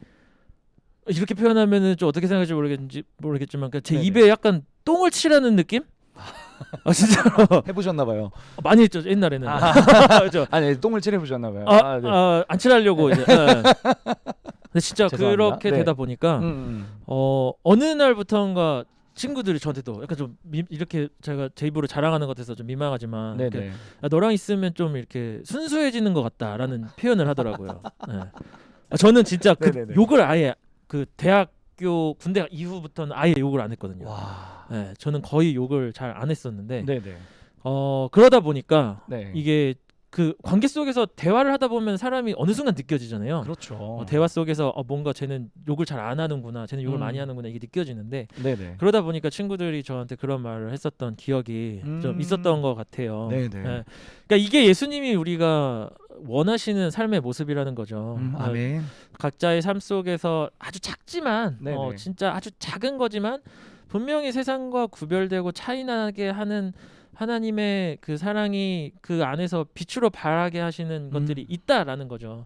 이렇게 표현하면은 좀 어떻게 생각할지 모르겠지만 제 네네. 입에 약간 똥을 치라는 느낌? 진짜로 해보셨나봐요. 많이 했죠 옛날에는. 그렇죠. 아니 똥을 칠해보셨나봐요. 네. 안 칠하려고 이제. 근데 진짜 죄송합니다. 그렇게 네. 되다 보니까 어느 날부턴가 친구들이 저한테 또 약간 좀 이렇게 제가 제 입으로 자랑하는 것 같아서 좀 민망하지만 네네. 이렇게, 너랑 있으면 좀 이렇게 순수해지는 것 같다라는 표현을 하더라고요. 저는 진짜 그 네네네. 욕을 아예 그 대학교 군대 이후부터는 아예 욕을 안 했거든요. 와. 저는 거의 욕을 잘 안 했었는데 네네. 그러다 보니까 네. 이게 그 관계 속에서 대화를 하다 보면 사람이 어느 순간 느껴지잖아요. 그렇죠. 대화 속에서 뭔가 쟤는 욕을 잘 안 하는구나, 쟤는 욕을 많이 하는구나 이게 느껴지는데 네네. 그러다 보니까 친구들이 저한테 그런 말을 했었던 기억이 좀 있었던 것 같아요. 네네. 그러니까 이게 예수님이 우리가 원하시는 삶의 모습이라는 거죠. 아멘. 각자의 삶 속에서 아주 작지만 네네. 진짜 아주 작은 거지만 분명히 세상과 구별되고 차이나게 하는 하나님의 그 사랑이 그 안에서 빛으로 발하게 하시는 것들이 있다라는 거죠.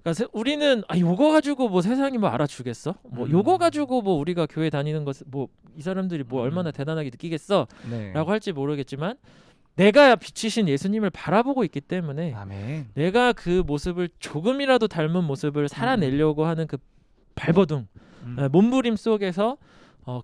그러니까 우리는 요거 가지고 뭐 세상이 뭐 알아주겠어? 뭐 요거 가지고 뭐 우리가 교회 다니는 것 뭐 이 사람들이 뭐 얼마나 대단하게 느끼겠어? 네. 라고 할지 모르겠지만 내가 빛이신 예수님을 바라보고 있기 때문에 아멘. 내가 그 모습을 조금이라도 닮은 모습을 살아내려고 하는 그 발버둥 몸부림 속에서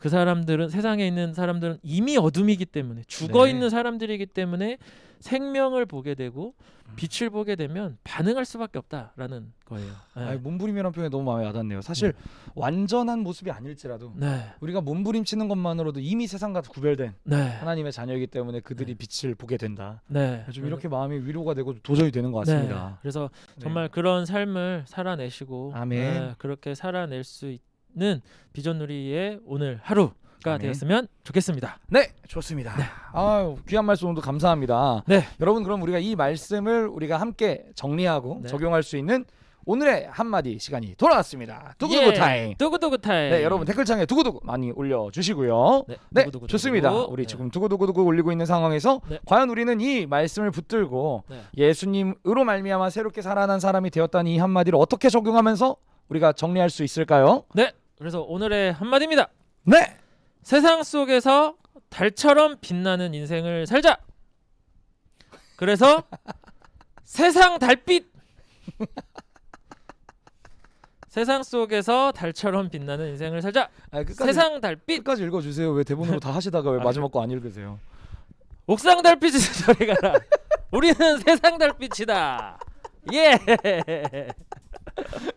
그 사람들은 세상에 있는 사람들은 이미 어둠이기 때문에 죽어 있는 사람들이기 때문에 생명을 보게 되고 빛을 보게 되면 반응할 수밖에 없다라는 거예요. 몸부림이라는 표현이 너무 마음에 와닿네요. 사실 완전한 모습이 아닐지라도 우리가 몸부림 치는 것만으로도 이미 세상과 구별된 하나님의 자녀이기 때문에 그들이 빛을 보게 된다. 좀 이렇게 마음이 위로가 되고 도전이 되는 것 같습니다. 그래서 정말 그런 삶을 살아내시고 아멘. 그렇게 살아낼 수 있는 비전누리의 오늘 하루가 아멘. 되었으면 좋겠습니다. 네, 좋습니다. 아유, 귀한 말씀 오늘도 감사합니다. 네. 여러분 그럼 우리가 이 말씀을 우리가 함께 정리하고 적용할 수 있는 오늘의 한마디 시간이 돌아왔습니다. 두구두구 타임. 두구두구 타임. 네, 여러분 댓글창에 두구두구 많이 올려주시고요. 네, 두구두구, 좋습니다. 두구두구. 우리 지금 두구두구두구 올리고 있는 상황에서 과연 우리는 이 말씀을 붙들고 예수님으로 말미암아 새롭게 살아난 사람이 되었다는 이 한마디를 어떻게 적용하면서 우리가 정리할 수 있을까요? 네, 그래서 오늘의 한마디입니다. 네, 세상 속에서 달처럼 빛나는 인생을 살자. 그래서 세상 달빛. 세상 속에서 달처럼 빛나는 인생을 살자. 세상 달빛. 끝까지 읽어주세요. 왜 대본으로 다 하시다가 왜 마지막 거 안 읽으세요? 옥상 달빛이 저리 가라. 우리는 세상 달빛이다. 예.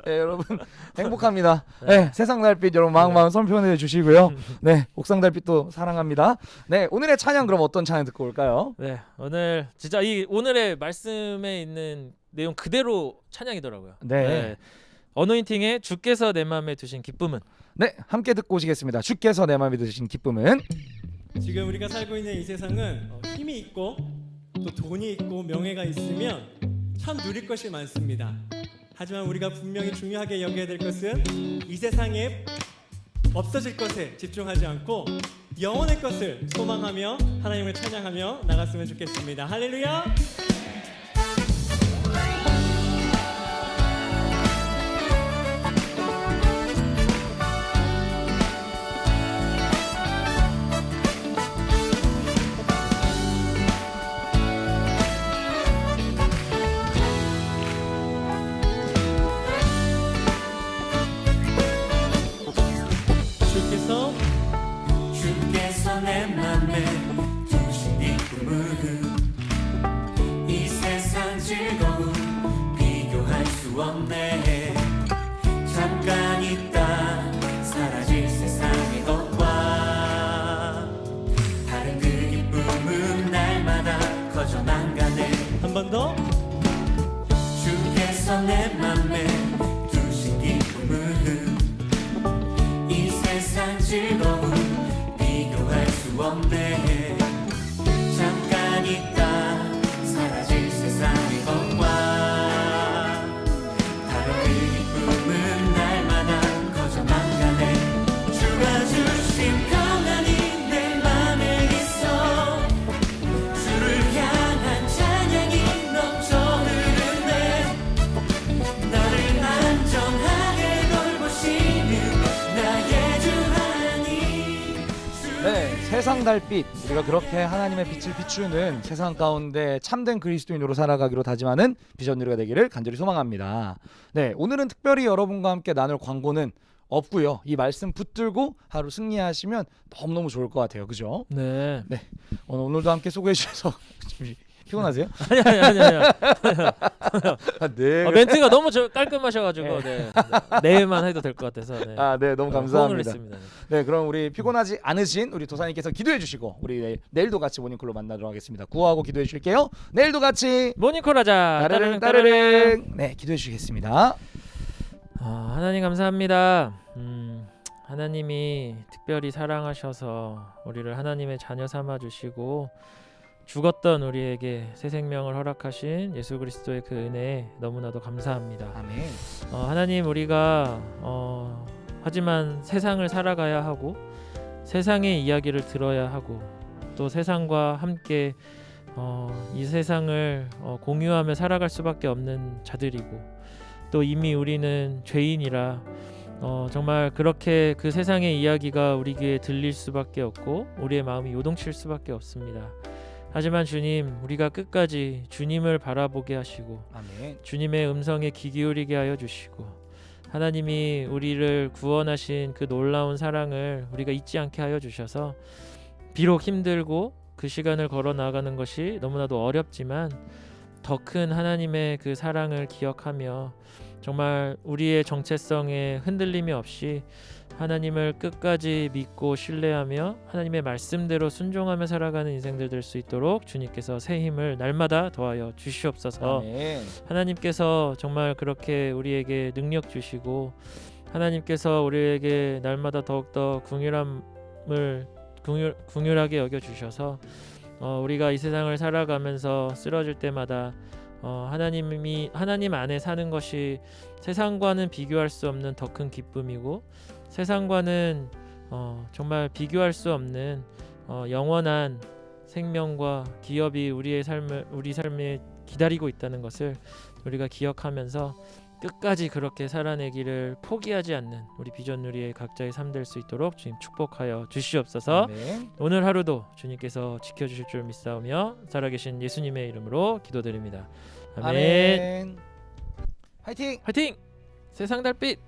네, 여러분 행복합니다. 네, 세상 달빛 여러분 마음 선표해 주시고요. 네, 옥상 달빛도 사랑합니다. 네, 오늘의 찬양 그럼 어떤 찬양 듣고 올까요? 네, 오늘 진짜 이 오늘의 말씀에 있는 내용 그대로 찬양이더라고요. 네. 어노인팅의 주께서 내 마음에 두신 기쁨은. 네, 함께 듣고 오시겠습니다. 주께서 내 마음에 드신 기쁨은. 지금 우리가 살고 있는 이 세상은 힘이 있고 또 돈이 있고 명예가 있으면 참 누릴 것이 많습니다. 하지만 우리가 분명히 중요하게 여겨야 될 것은 이 세상에 없어질 것에 집중하지 않고 영원의 것을 소망하며 하나님을 찬양하며 나갔으면 좋겠습니다. 할렐루야! 주께서 내 맘에 두신 기쁨은 이 세상 즐거움 비교할 수 없네. 잠깐 있다 사라질 세상의 것과 다른 그 기쁨은 날마다 커져만 가네. 한 번 더. 주께서 내 맘에 두신 기쁨은 이 세상 즐거움 비교할 수 없네. 잠깐 있다 사라질 세상의 것과 다른 그 기쁨은 날마다 커져만 가네. 주가 주신 평안이 내 맘에 있어. 주를 향한 찬양이 넘쳐 흐르네. 나를 안정하게 돌보시는 나의 주 하나님. 네, 세상 달빛 우리가 그렇게 하나님의 빛을 비추는 세상 가운데 참된 그리스도인으로 살아가기로 다짐하는 비전 누리가 되기를 간절히 소망합니다. 네, 오늘은 특별히 여러분과 함께 나눌 광고는 없고요. 이 말씀 붙들고 하루 승리하시면 너무너무 좋을 것 같아요. 그죠? 네. 오늘도 함께 소개해 주셔서 피곤하세요? 아니. 네. 멘트가 너무 깔끔하셔가지고 내만 해도 될 것 같아서. 네. 네, 너무 호응을 감사합니다. 했습니다. 네, 그럼 우리 피곤하지 않으신 우리 도사님께서 기도해 주시고 우리 내일도 같이 모닝콜로 만나도록 하겠습니다. 구호하고 기도해 주실게요. 내일도 같이 모닝콜하자. 따르릉. 네, 기도해 주시겠습니다. 하나님 감사합니다. 하나님이 특별히 사랑하셔서 우리를 하나님의 자녀 삼아 주시고 죽었던 우리에게 새 생명을 허락하신 예수 그리스도의 그 은혜에 너무나도 감사합니다. 아멘. 하나님 우리가 하지만 세상을 살아가야 하고 세상의 이야기를 들어야 하고 또 세상과 함께 이 세상을 공유하며 살아갈 수밖에 없는 자들이고 또 이미 우리는 죄인이라 정말 그렇게 그 세상의 이야기가 우리 귀에 들릴 수밖에 없고 우리의 마음이 요동칠 수밖에 없습니다. 하지만 주님, 우리가 끝까지 주님을 바라보게 하시고 아멘. 주님의 음성에 귀 기울이게 하여 주시고 하나님이 우리를 구원하신 그 놀라운 사랑을 우리가 잊지 않게 하여 주셔서 비록 힘들고 그 시간을 걸어 나가는 것이 너무나도 어렵지만 더 큰 하나님의 그 사랑을 기억하며 정말 우리의 정체성에 흔들림이 없이 하나님을 끝까지 믿고 신뢰하며 하나님의 말씀대로 순종하며 살아가는 인생들 될 수 있도록 주님께서 새 힘을 날마다 더하여 주시옵소서. 아멘. 하나님께서 정말 그렇게 우리에게 능력 주시고 하나님께서 우리에게 날마다 더욱더 긍휼하게 여겨 주셔서 우리가 이 세상을 살아가면서 쓰러질 때마다 하나님 안에 사는 것이 세상과는 비교할 수 없는 더 큰 기쁨이고 세상과는 정말 비교할 수 없는 영원한 생명과 기업이 우리 삶에 기다리고 있다는 것을 우리가 기억하면서 끝까지 그렇게 살아내기를 포기하지 않는 우리 비전 누리의 각자의 삶 될 수 있도록 주님 축복하여 주시옵소서. 아멘. 오늘 하루도 주님께서 지켜주실 줄 믿사오며 살아계신 예수님의 이름으로 기도드립니다. 아멘. 아멘. 화이팅! 화이팅! 세상 달빛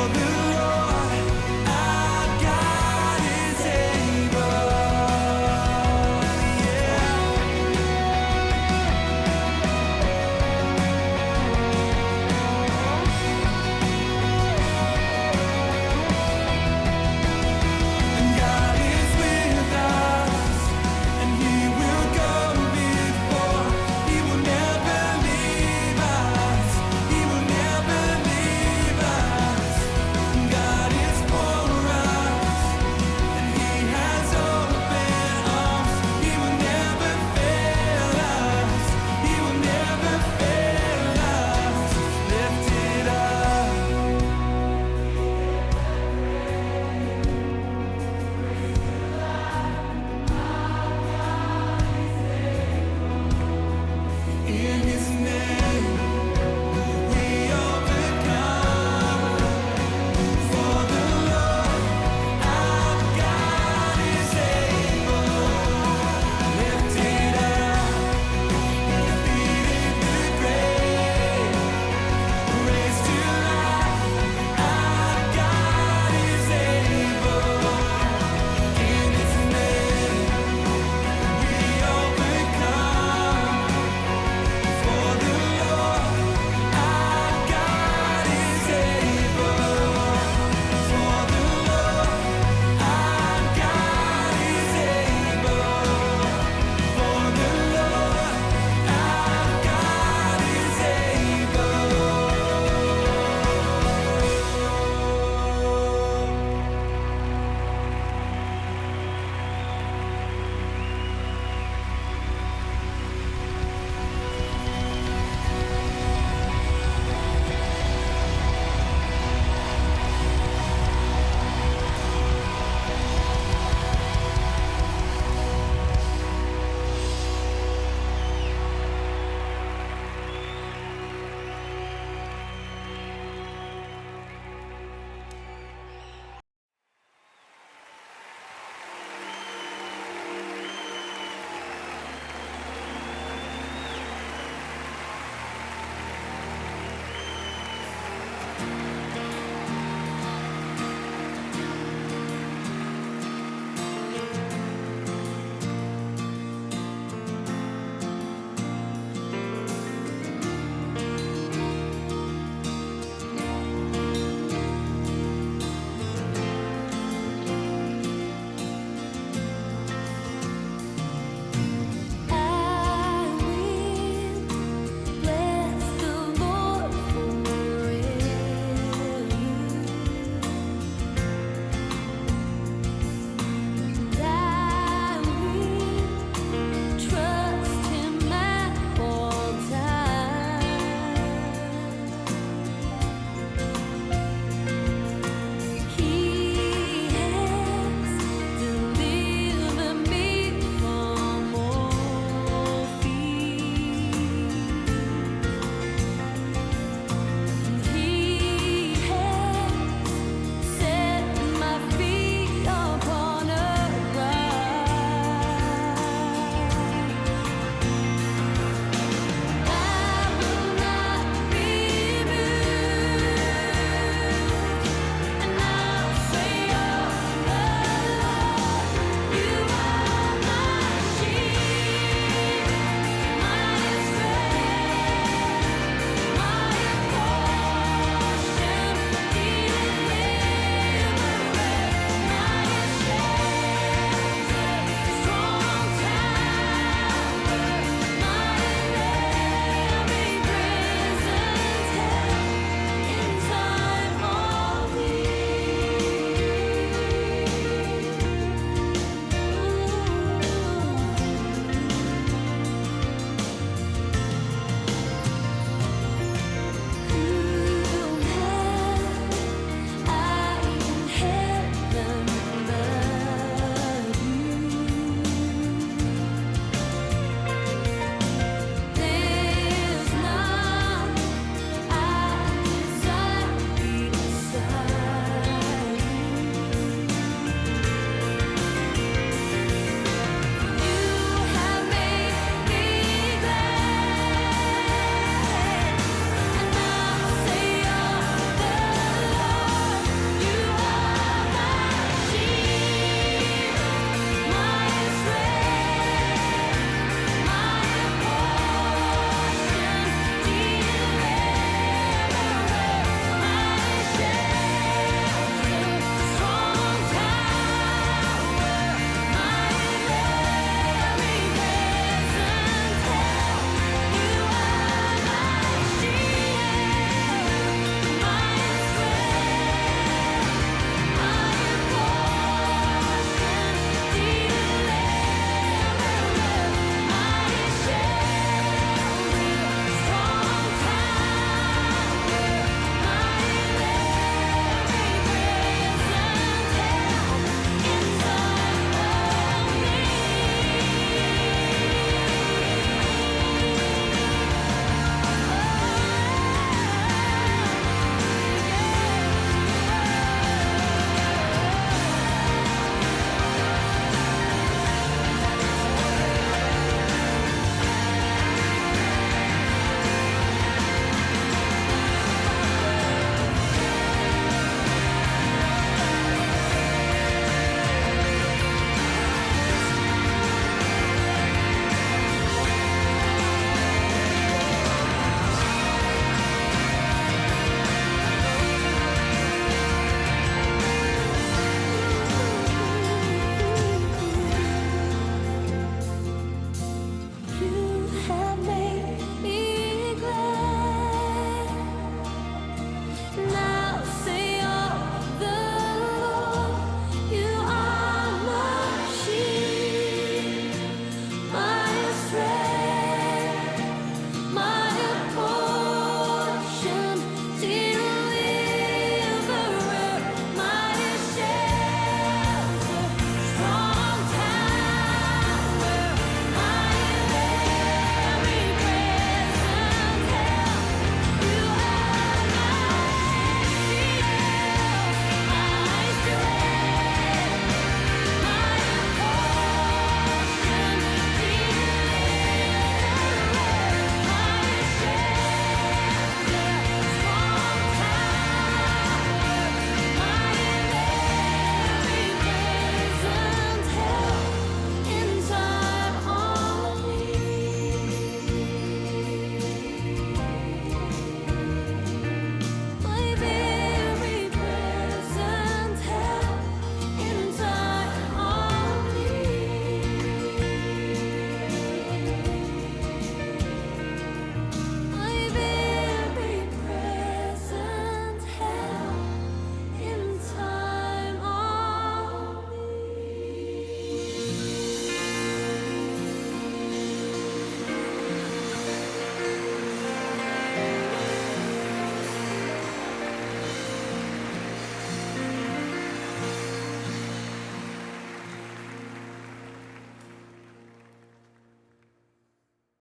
어두운